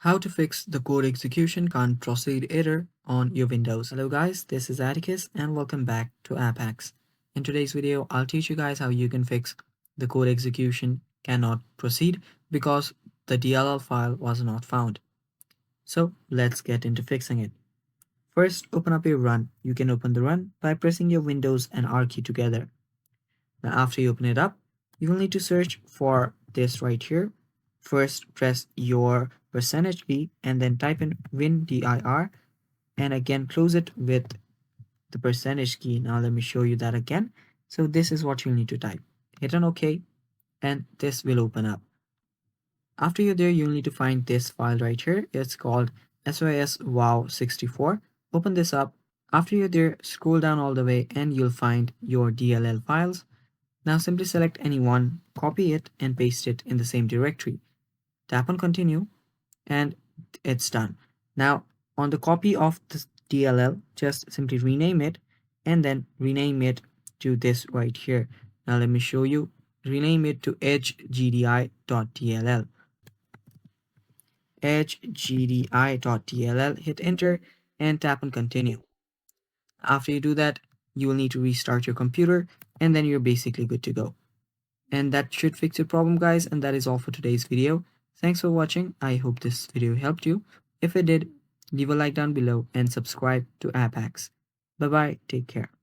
How to fix the code execution can't proceed error on your Windows. Hello guys, this is Atticus and welcome back to App Hacks. In today's video, I'll teach you guys how you can fix the code execution cannot proceed because the DLL file was not found. So let's get into fixing it. First, open up your run. You can open the run by pressing your Windows and R key together. Now after you open it up, you will need to search for this right here. First, press your percentage key and then type in windir and again close it with the percentage key. Now let me show you that again. So this is what you'll need to type. Hit on OK and this will open up. After you're there, you'll need to find this file right here. It's called syswow64. Open this up. After you're there, scroll down all the way and you'll find your DLL files. Now simply select any one, copy it and paste it in the same directory. Tap on continue and it's done. Now on the copy of the DLL, just simply rename it and then rename it to this right here. Now let me show you. Rename it to edgegdi.dll. edgegdi.dll. Hit enter and tap on continue. After you do that, you will need to restart your computer and then you're basically good to go. And that should fix your problem, guys, and that is all for today's video. Thanks for watching. I hope this video helped you. If it did, leave a like down below and subscribe to App Hacks. Bye bye, take care.